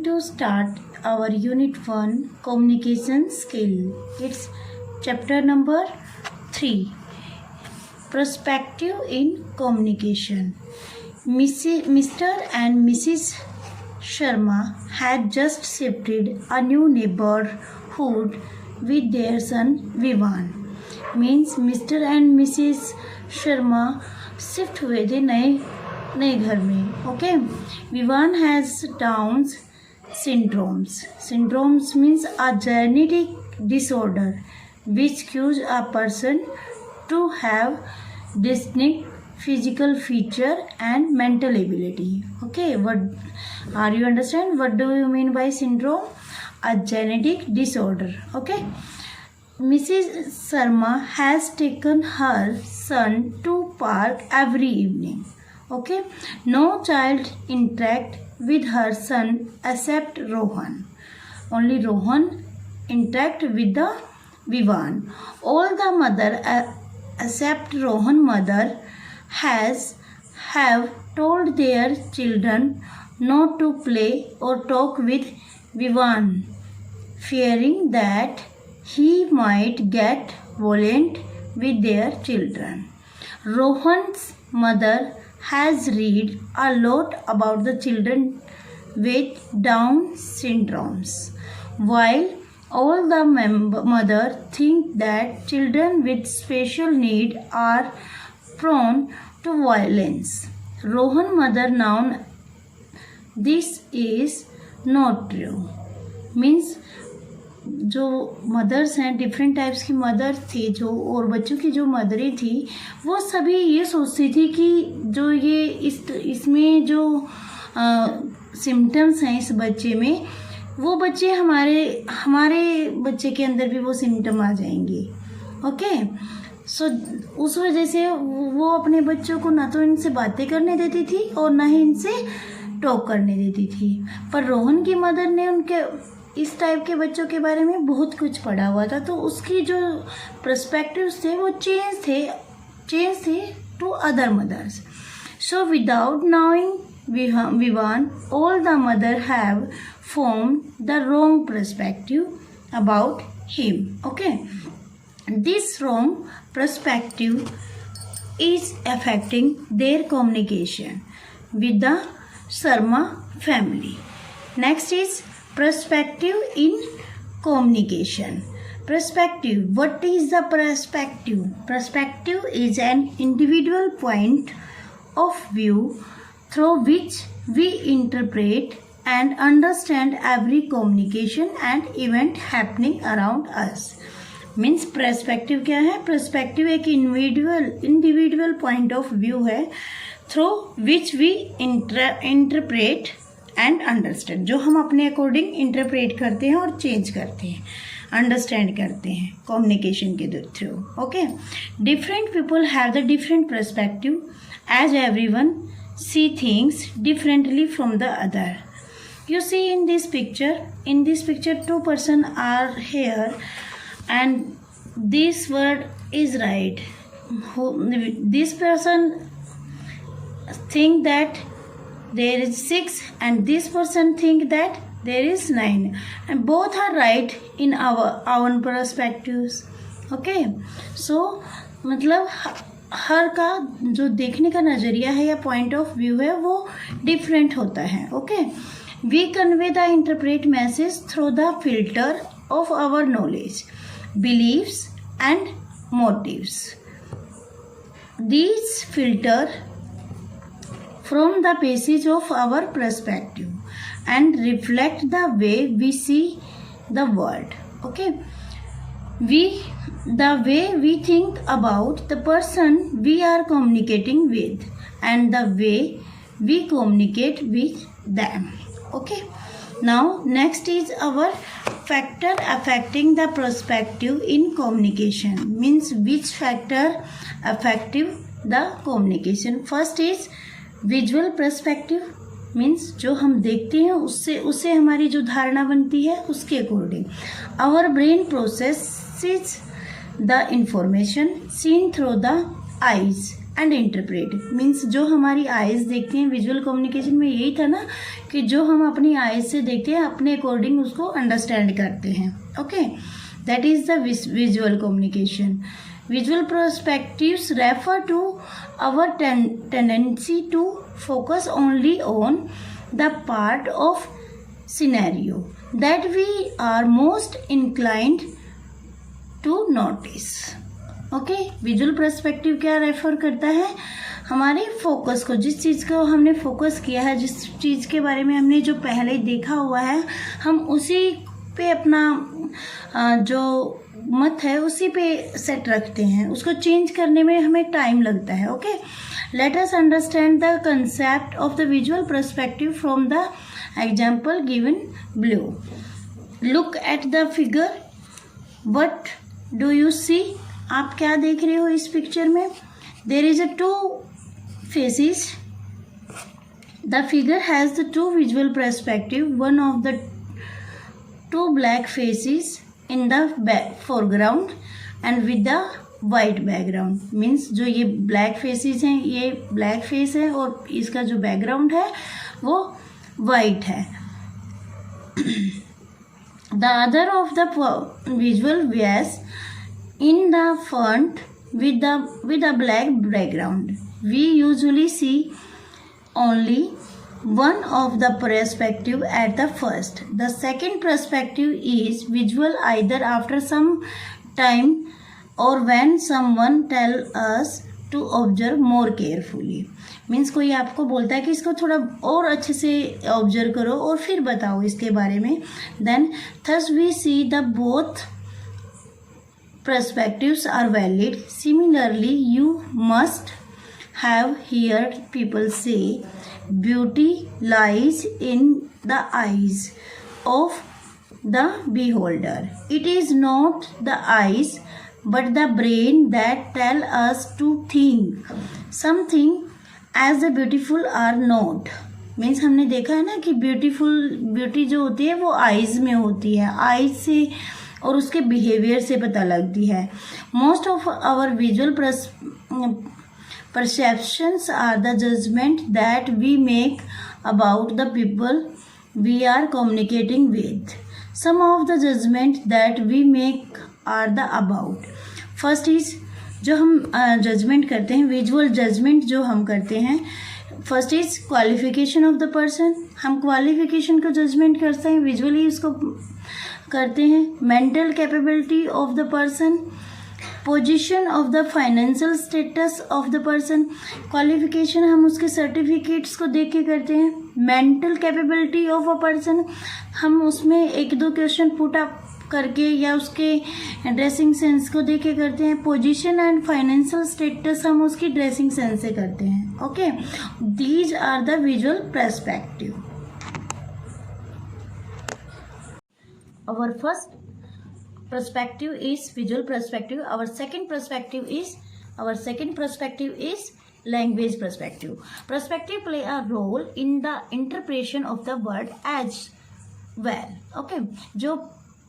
to start our Unit 1 Communication Skill. It's chapter number 3, Perspective in Communication. Mr. and Mrs. Sharma had just shifted a new neighborhood with their son Vivan. Means Mr. and Mrs. Sharma shift हुए थे नए घर में. Okay. Vivaan has Down's syndromes means a genetic disorder which causes a person to have distinct physical feature and mental ability. Okay, what are you understand? What do you mean by syndrome? A genetic disorder. Okay. Mrs. Sharma has taken her son to park every evening. Okay. No child interact with her son except Rohan. Only Rohan interact with the Vivan. All the mother except Rohan mother have told their children not to play or talk with Vivan, fearing that he might get violent with their children. Rohan's mother has read a lot about the children with Down syndromes, while all the mother think that children with special need are prone to violence. Rohan mother now this is not true. Means जो mother's हैं, different types की mother थी जो, और बच्चों की जो मदरें थी, वो सभी ये सोचती थी कि जो ये इसमें जो सिम्टम्स हैं इस बच्चे में, वो बच्चे हमारे बच्चे के अंदर भी वो सिम्टम आ जाएंगे. ओके. सो उस वजह से वो अपने बच्चों को ना तो इनसे बातें करने देती थी और ना ही इनसे टॉक करने देती थी. पर रोहन की मदर ने उनके इस टाइप के बच्चों के बारे में बहुत कुछ पढ़ा हुआ था, तो उसकी जो पर्सपेक्टिव्स थे वो चेंज थे to other mothers. So without knowing Vivan, all the mother have formed the wrong perspective about him. Okay. This wrong perspective is affecting their communication with the Sharma family. Next is perspective in communication. Perspective. What is the perspective? Perspective is an individual point of view through which we interpret and understand every communication and event happening around us. Means perspective क्या है? Perspective एक individual point of view है through which we interpret and understand, जो हम अपने according interpret करते हैं और change करते हैं, understand करते हैं communication के through. Okay. Different people have the different perspective as everyone see things differently from the other. You see in this picture two persons are here and this word is right. This person think that there is 6 and this person think that there is 9, and both are right in our own perspectives. Okay. So मतलब हर का जो देखने का नज़रिया है या point of view है वो डिफरेंट होता है. Okay. We convey the interpret message through the filter of our knowledge, believes and motives. These filter from the basis of our perspective and reflect the way we see the world. Okay. The way we think about the person we are communicating with and the way we communicate with them. Okay. Now next is our factor affecting the perspective in communication. Means which factor affecting the communication. First is visual perspective. Means जो हम देखते हैं उससे हमारी जो धारणा बनती है उसके according. Our brain processes the information seen through the eyes and interpret. Means जो हमारी आइज़ देखते हैं, विजुअल कम्युनिकेशन में यही था ना कि जो हम अपनी आइज़ से देखते हैं अपने अकॉर्डिंग उसको अंडरस्टैंड करते हैं। Okay, that is the visual communication. Visual perspectives refer to our tendency to focus only on the part of scenario that we are most inclined to notice. Okay, visual perspective क्या refer करता है? हमारे focus को, जिस चीज़ को हमने focus किया है, जिस चीज़ के बारे में हमने जो पहले देखा हुआ है, हम उसी पे अपना जो मत है उसी पे सेट रखते हैं। उसको चेंज करने में हमें टाइम लगता है। Okay, let us understand the concept of the visual perspective from the example given below. Look at the figure, what do you see? आप क्या देख रहे हो इस पिक्चर में? There is a two faces. The figure has the two visual perspective, one of the two black faces in the foreground and with the white background. Means जो ये black faces हैं, ये black face है और इसका जो background है वो white है। The other of the visual was in the front with a black background. We usually see only one of the perspective at the first. The second perspective is visual either after some time or when someone tell us to observe more carefully. Means कोई आपको बोलता है कि इसको थोड़ा और अच्छे से ऑब्जर्व करो और फिर बताओ इसके बारे में। Then thus we see the both perspectives are valid. Similarly, you must have heard people say beauty lies in the eyes of the beholder. It is not the eyes but the brain that tell us to think something as the beautiful or not. Means हमने देखा है ना कि beauty जो होती है वो eyes में होती है, आइज़ से और उसके बिहेवियर से पता लगती है। Most of our visual perceptions are the judgment that we make about the people we are communicating with. Some of the judgment that we make are the about. First is जो हम judgement करते हैं, visual judgement जो हम करते हैं, first is qualification of the person. हम qualification को जजमेंट करते हैं, विजुअली उसको करते हैं। Mental capability of the person, position of the financial status of the person. Qualification हम उसके सर्टिफिकेट्स को देख के करते हैं। Mental capability of a person, हम उसमें एक दो क्वेश्चन पुट अप करके या उसके ड्रेसिंग सेंस को देख के करते हैं। पोजीशन एंड फाइनेंशियल स्टेटस हम उसकी ड्रेसिंग सेंस से करते हैं। Okay, these are the visual perspective. Our first perspective is visual perspective. Our second perspective is language perspective. Perspective play a role in the interpretation of the word as well. Okay, जो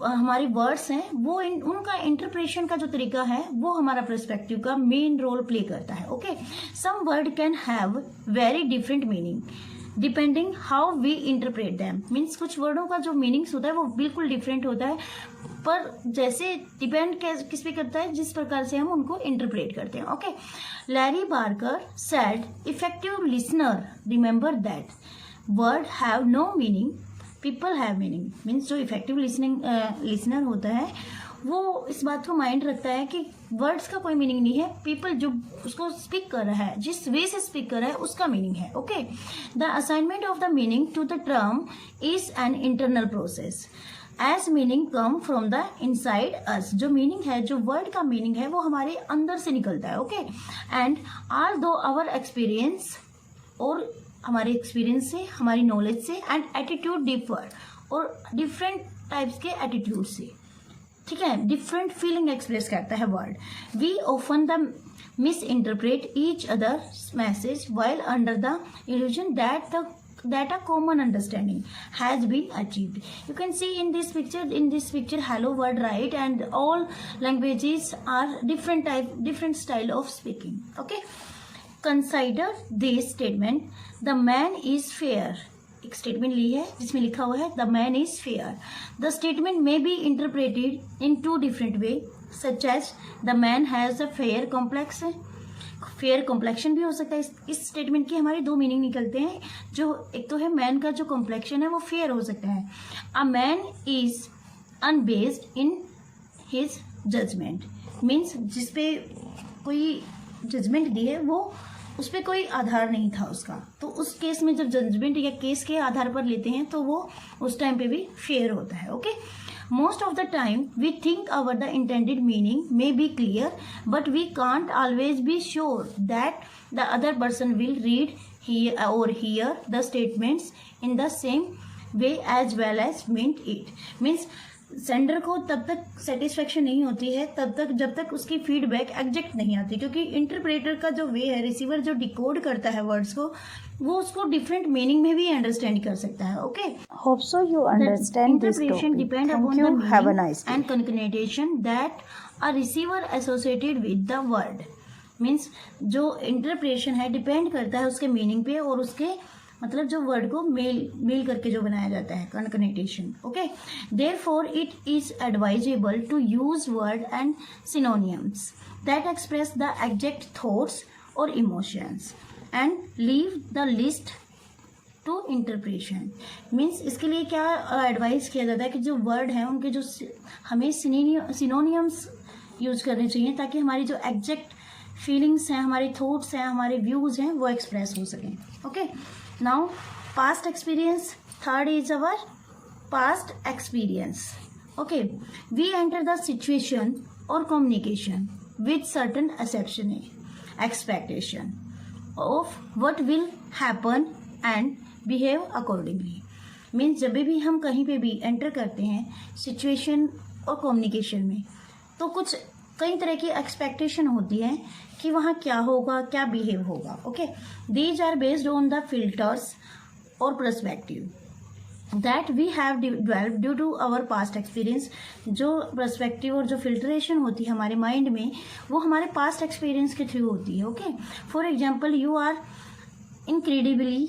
हमारी words हैं वो उनका interpretation का जो तरीका है वो हमारा पर्सपेक्टिव का मेन रोल प्ले करता है। Okay, some word can have very different meaning depending how we interpret them. Means कुछ वर्डों का जो मीनिंग्स होता है वो बिल्कुल डिफरेंट होता है, पर जैसे डिपेंड किस पे करता है, जिस प्रकार से हम उनको इंटरप्रेट करते हैं। Okay, Larry Barker said effective listener remember that word have no meaning, people have meaning. Means जो इफेक्टिव लिसनर होता है वो इस बात को माइंड रखता है कि वर्ड्स का कोई मीनिंग नहीं है, पीपल जो उसको स्पीक कर रहा है, जिस वे से स्पीक कर रहा है उसका मीनिंग है। Okay, the assignment of the meaning to the term is an internal process as meaning come from the inside us. जो मीनिंग है, जो वर्ड का मीनिंग है वो हमारे अंदर से निकलता है। ओके, एंड आल दो आवर एक्सपीरियंस, और हमारे एक्सपीरियंस से, हमारी नॉलेज से, एंड एटीट्यूड डिफर, और डिफरेंट टाइप्स के एटीट्यूड से, ठीक है, डिफरेंट फीलिंग एक्सप्रेस करता है word. We often the misinterpret each other message while under the illusion that a common understanding has been achieved. You can see in this picture hello word, right? And all languages are different style of speaking. Okay, consider this statement, the man is fair. एक statement ली है जिसमें लिखा हुआ है the man is fair. The statement may be interpreted in two different way, such as the man has a fair complex. Fair complexion भी हो सकता है। इस स्टेटमेंट की हमारे दो मीनिंग निकलते हैं। जो एक तो है मैन का जो कॉम्प्लेक्शन है वो फेयर हो सकता है। A man is unbiased in his judgement, means जिसपे कोई जजमेंट दी है वो उस पर कोई आधार नहीं था उसका, तो उस केस में जब जजमेंट या केस के आधार पर लेते हैं तो वो उस टाइम पे भी फेयर होता है। Okay, most of the time we think our the intended meaning may be clear, but we can't always be sure that the other person will read और hear the statements in the same way as well as meant it. Means sender को तब तक satisfaction नहीं होती है तब तक जब तक उसकी फीडबैक एग्जैक्ट नहीं आती, क्योंकि इंटरप्रेटर का जो वे है, रिसीवर जो डिकोड करता है वर्ड्स को, वो उसको डिफरेंट मीनिंग में भी अंडरस्टैंड कर सकता है। Okay, Hope so you understand this interpretation topic. depend Thank upon you. the Have a meaning nice day. and concatenation that a receiver associated with the word। Means जो interpretation है depend करता है उसके meaning पे और उसके मतलब जो वर्ड को मेल करके जो बनाया जाता है, connotation. Okay, therefore it is advisable to use word and synonyms that express the exact thoughts और emotions and leave the list to interpretation. Means इसके लिए क्या एडवाइस किया जाता है कि जो वर्ड हैं उनके जो हमें सिनोनियम्स यूज करने चाहिए ताकि हमारी जो एग्जैक्ट फीलिंग्स हैं, हमारे थॉट्स हैं, हमारे व्यूज हैं वो एक्सप्रेस हो सकें। Okay, now past experience, third is our past experience. Okay, we enter the situation और communication with certain expectation of what will happen and behave accordingly. Means जब भी हम कहीं पे भी एंटर करते हैं सिचुएशन और कम्युनिकेशन में, तो कुछ कई तरह की एक्सपेक्टेशन होती है कि वहाँ क्या होगा, क्या बिहेव होगा। Okay, these are based on the filters और perspective that we have developed due to our past experience. जो पर्सपेक्टिव और जो फिल्ट्रेशन होती है हमारे माइंड में वो हमारे पास्ट एक्सपीरियंस के थ्रू होती है। Okay, for example you are incredibly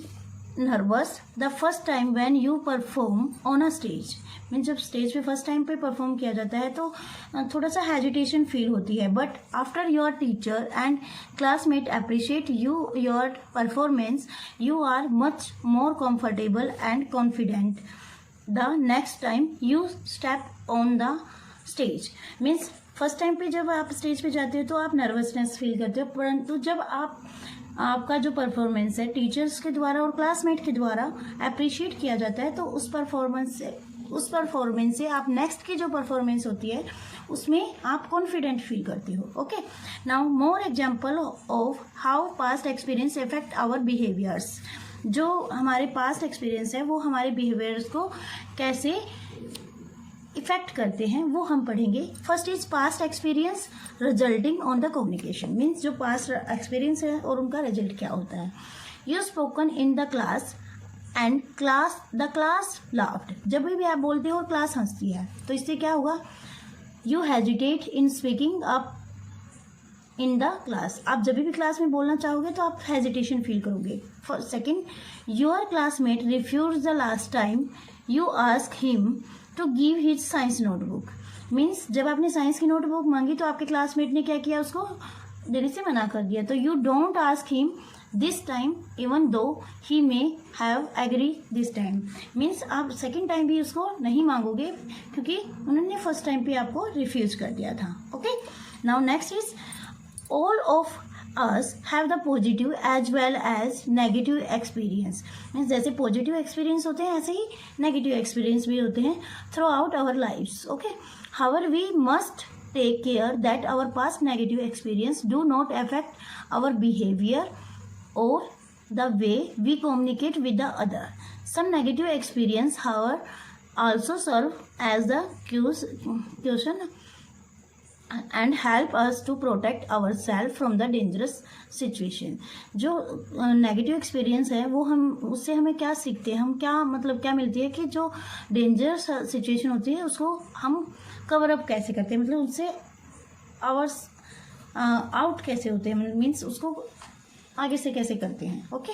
nervous the first time when you perform on a stage. Mean जब स्टेज पे फर्स्ट टाइम पे परफॉर्म किया जाता है तो थोड़ा सा हेजिटेशन फील होती है, but after your teacher and classmate appreciate your performance you are much more comfortable and confident the next time you step on the stage. Means first time पे जब आप स्टेज पे जाते हो तो आप नर्वसनेस फील करते हो, परंतु जब आपका जो परफॉर्मेंस है टीचर्स के द्वारा और क्लासमेट के द्वारा अप्रिशिएट किया जाता है तो उस परफॉर्मेंस से आप नेक्स्ट की जो परफॉर्मेंस होती है उसमें आप कॉन्फिडेंट फील करते हो। Okay, now more example of how past experience effect our behaviours. जो हमारे पास्ट एक्सपीरियंस है वो हमारे बिहेवियर्स को कैसे इफेक्ट करते हैं वो हम पढ़ेंगे। First is past experience resulting on the communication. Means जो पास्ट एक्सपीरियंस है और उनका रिजल्ट क्या होता है। You spoken in the class and the class laughed. जब भी आप बोलते हो और क्लास हंसती है तो इससे क्या होगा, you hesitate in speaking up in the class. आप जब भी क्लास में बोलना चाहोगे तो आप हेजिटेशन फील करोगे। Second, your classmate refuse the last time you ask him to give his science notebook. Means जब आपने साइंस की नोटबुक मांगी तो आपके क्लासमेट ने क्या किया, उसको देने से मना कर दिया। तो you don't ask him this time even though he may have agree this time. Means आप सेकेंड टाइम भी उसको नहीं मांगोगे क्योंकि उन्होंने फर्स्ट टाइम पे आपको रिफ्यूज कर दिया था। Okay, now next is all of us have the positive as well as negative experience। Means जैसे पॉजिटिव एक्सपीरियंस होते हैं ऐसे ही नेगेटिव एक्सपीरियंस भी होते हैं throughout our lives. Okay, however we must take care that our past negative experience do not affect our behavior or the way we communicate with the other. Some negative experience, however, also serve as the caution and help us to protect ourselves from the dangerous situation। जो negative experience है वो हम उससे हमें क्या सीखते हैं, हम क्या मतलब क्या मिलती है कि जो डेंजरस सिचुएशन होती है उसको हम कवर अप कैसे करते हैं, मतलब उससे आवर्स आउट कैसे होते हैं, मीन्स उसको आगे से कैसे करते हैं। ओके।